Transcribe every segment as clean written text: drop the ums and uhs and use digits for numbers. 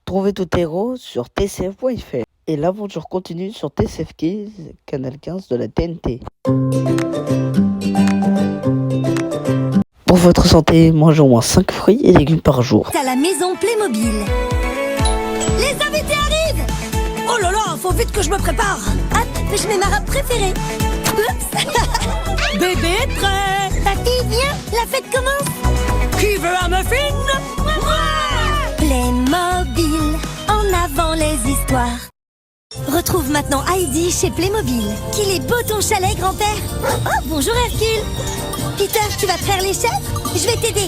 Trouvez tout héros sur tcf.fr. Et l'aventure continue sur TCF Kids, canal 15 de la TNT. Pour votre santé, mangez au moins 5 fruits et légumes par jour. À la maison Playmobil. Les invités arrivent. Oh là là, faut vite que je me prépare. Hop, je mets ma robe préférée. Oups. Bébé est prêt. Papy, viens, la fête commence. Qui veut un muffin? Playmobil, en avant les histoires. Retrouve maintenant Heidi chez Playmobil. Qu'il est beau ton chalet, grand-père. Oh, bonjour Hercule. Peter, tu vas traire les chèvres? Je vais t'aider.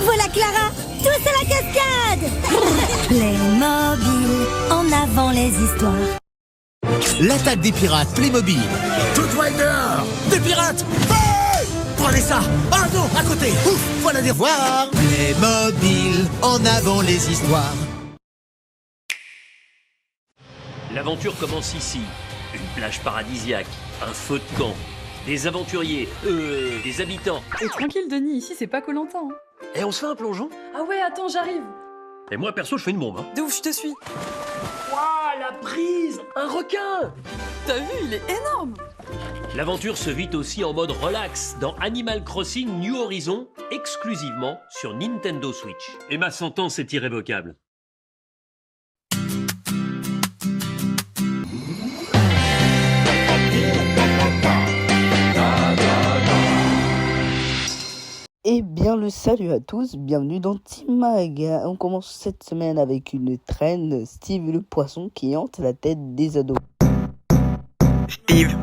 Voilà Clara, tous à la cascade. Playmobil, en avant les histoires. L'attaque des pirates Playmobil. Tout va dehors. Des pirates. Hey, prenez ça. Ah non, à côté. Ouf, voilà des revoirs. Playmobil, en avant les histoires. L'aventure commence ici. Une plage paradisiaque, un feu de camp, des aventuriers, des habitants. Et tranquille Denis, ici c'est pas Koh-Lanta. Et on se fait un plongeon? Ah ouais, attends, j'arrive. Et moi perso je fais une bombe. De ouf, je te suis. Waouh, la prise! Un requin! T'as vu, il est énorme. L'aventure se vit aussi en mode relax dans Animal Crossing New Horizons, exclusivement sur Nintendo Switch. Et ma sentence est irrévocable. Eh bien le salut à tous, bienvenue dans Team Mag. On commence cette semaine avec une traîne, Steve le poisson qui hante la tête des ados. Steve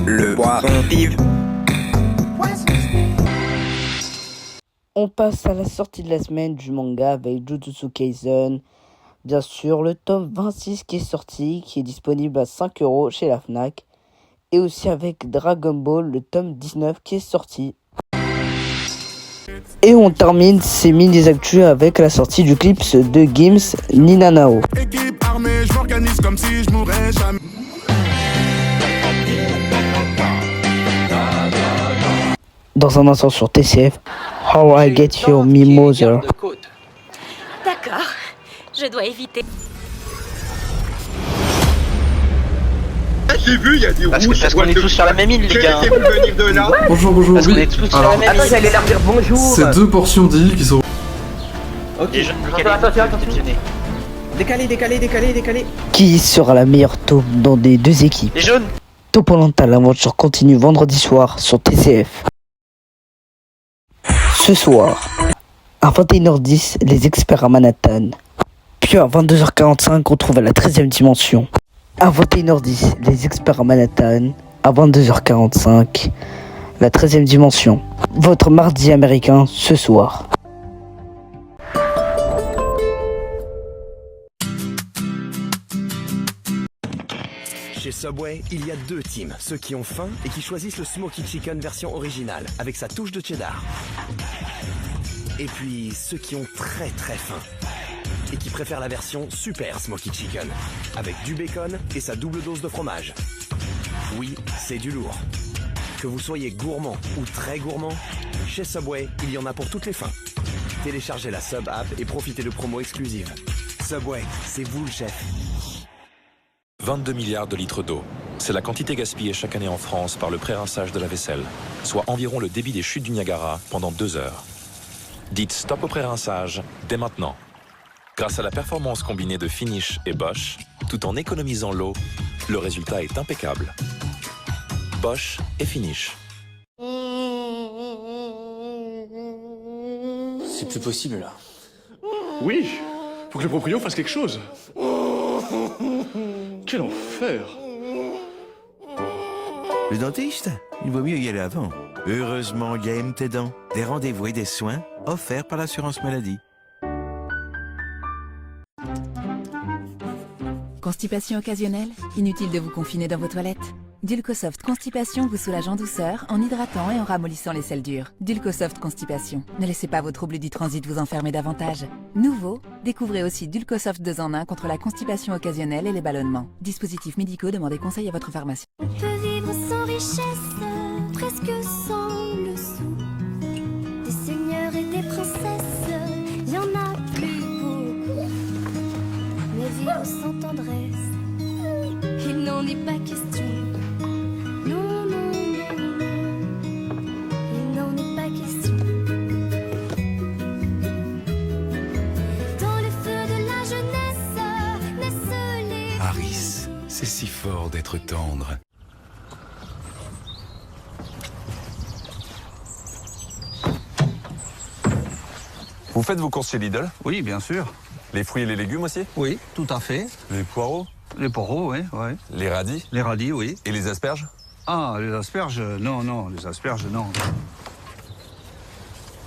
le poisson Steve. On passe à la sortie de la semaine du manga avec Jujutsu Kaisen. Bien sûr le tome 26 qui est sorti, qui est disponible à 5€ chez la Fnac. Et aussi avec Dragon Ball, le tome 19 qui est sorti. Et on termine ces mini-actus avec la sortie du clip de Gims Ninanao. Équipe armée, je m'organise comme si je mourrais jamais. Dans un instant sur TCF, How I Get Your Mimosa. D'accord, je dois éviter. J'ai vu, il y a des Parce rouges. qu'on est tous sur la même île, les gars. Laissez-vous venir de là. Bonjour, bonjour. Parce qu'on Oui. est tous sur Alors, la même île. j'allais leur dire bonjour. c'est 2 portions d'île qui sont. Les jeunes Attention. Décalé. Qui sera la meilleure taupe dans des deux équipes? Les jaunes. Topolanta, l'aventure continue vendredi soir sur TCF. Ce soir, à 21h10, les experts à Manhattan. Puis à 22h45, on trouve à la 13e dimension. À 21h10, les experts à Manhattan. À 22h45, la 13e dimension. Votre mardi américain ce soir. Chez Subway, il y a 2 teams, ceux qui ont faim et qui choisissent le Smoky Chicken version originale, avec sa touche de cheddar. Et puis, ceux qui ont très faim, et qui préfèrent la version Super Smoky Chicken, avec du bacon et sa double dose de fromage. Oui, c'est du lourd. Que vous soyez gourmand ou très gourmand, chez Subway, il y en a pour toutes les fins. Téléchargez la Sub App et profitez de promos exclusives. Subway, c'est vous le chef. 22 milliards de litres d'eau. C'est la quantité gaspillée chaque année en France par le pré-rinçage de la vaisselle, soit environ le débit des chutes du Niagara pendant 2 heures. Dites stop au pré-rinçage dès maintenant. Grâce à la performance combinée de Finish et Bosch, tout en économisant l'eau, le résultat est impeccable. Bosch et Finish. C'est plus possible là. Oui, faut que le proprio fasse quelque chose. Quel enfer. Le dentiste, il vaut mieux y aller avant. Heureusement, Game tes dents. Des rendez-vous et des soins offerts par l'assurance maladie. Constipation occasionnelle? Inutile de vous confiner dans vos toilettes. Dulcosoft Constipation vous soulage en douceur, en hydratant et en ramollissant les selles dures. Dulcosoft Constipation. Ne laissez pas vos troubles du transit vous enfermer davantage. Nouveau, découvrez aussi Dulcosoft 2 en 1 contre la constipation occasionnelle et les ballonnements. Dispositifs médicaux, demandez conseil à votre pharmacien. On peut vivre sans richesse, presque sans le sou. Des seigneurs et des princesses, y en a plus. sans tendresse. Il n'en est pas question. Non, non, non, non. Il n'en est pas question. Dans le feu de la jeunesse naissent les... Harris, c'est si fort d'être tendre. Vous faites vos courses chez Lidl? Oui, bien sûr. Les fruits et les légumes aussi? Oui, tout à fait. Les poireaux? Les poireaux, oui, oui. Les radis? Les radis, oui. Et les asperges? Ah, les asperges, non, non, les asperges, non.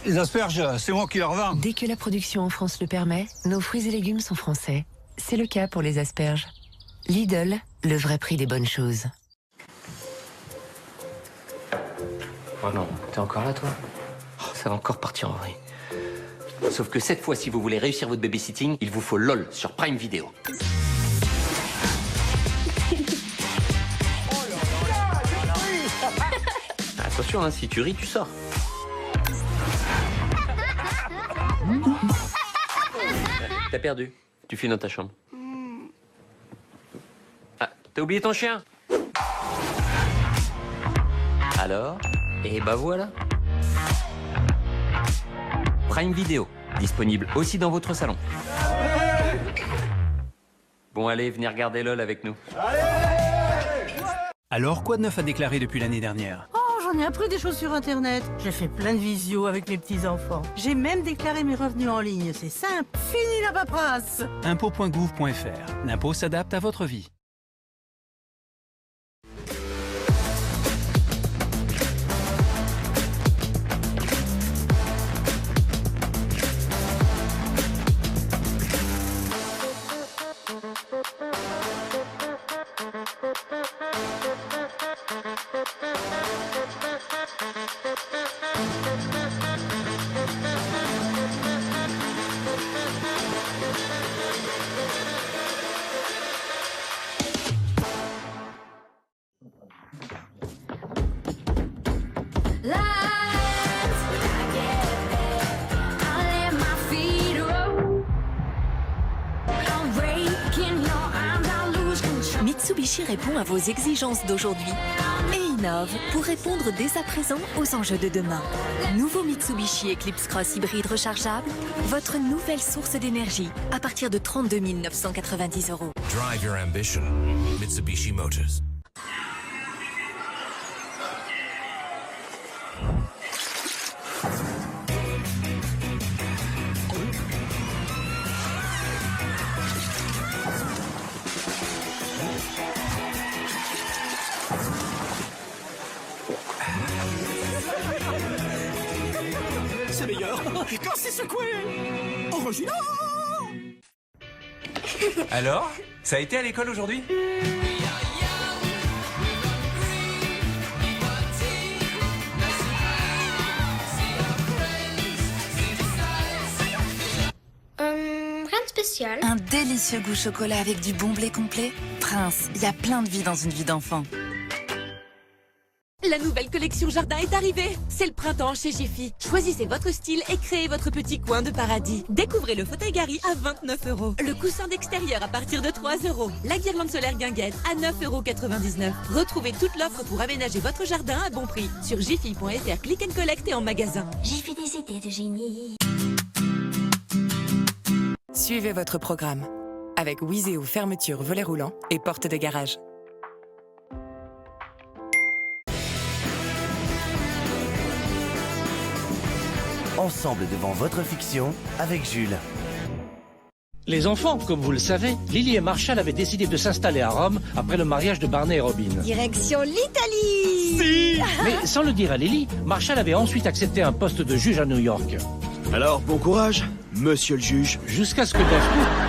Les asperges, c'est moi qui leur vends. Dès que la production en France le permet, nos fruits et légumes sont français. C'est le cas pour les asperges. Lidl, le vrai prix des bonnes choses. Oh non, t'es encore là, toi? Oh, ça va encore partir en vrille. Sauf que cette fois, si vous voulez réussir votre babysitting, il vous faut LOL sur Prime Video. Attention, hein, si tu ris, tu sors. T'as perdu. Tu files dans ta chambre. Ah, t'as oublié ton chien? Alors? Et bah voilà. Prime Video, disponible aussi dans votre salon. Bon allez, venez regarder LOL avec nous. Alors, quoi de neuf à déclarer depuis l'année dernière? Oh, j'en ai appris des choses sur Internet. J'ai fait plein de visios avec mes petits-enfants. J'ai même déclaré mes revenus en ligne. C'est simple, fini la paperasse. Impôts.gouv.fr. L'impôt s'adapte à votre vie. Mitsubishi répond à vos exigences d'aujourd'hui et innove pour répondre dès à présent aux enjeux de demain. Nouveau Mitsubishi Eclipse Cross hybride rechargeable, votre nouvelle source d'énergie à partir de 32 990 €. Drive your ambition. Mitsubishi Motors. C'est meilleur quand c'est secoué. Original. Alors, ça a été à l'école aujourd'hui? Rien de spécial. Un délicieux goût chocolat avec du bon blé complet. Prince, il y a plein de vie dans une vie d'enfant. La nouvelle collection jardin est arrivée. C'est le printemps chez Jiffy. Choisissez votre style et créez votre petit coin de paradis. Découvrez le fauteuil Gary à 29 €. Le coussin d'extérieur à partir de 3 €. La guirlande solaire Guinguette à 9,99 €. Retrouvez toute l'offre pour aménager votre jardin à bon prix. Sur jiffy.fr, click and collect et en magasin. Jiffy, des idées de génie. Suivez votre programme. Avec Wizeo fermeture volet roulant et porte de garage. Ensemble devant votre fiction avec Jules. Les enfants, comme vous le savez, Lily et Marshall avaient décidé de s'installer à Rome après le mariage de Barney et Robin. Direction l'Italie. Si. Mais sans le dire à Lily, Marshall avait ensuite accepté un poste de juge à New York. Alors, bon courage, monsieur le juge. Jusqu'à ce que d'un coup,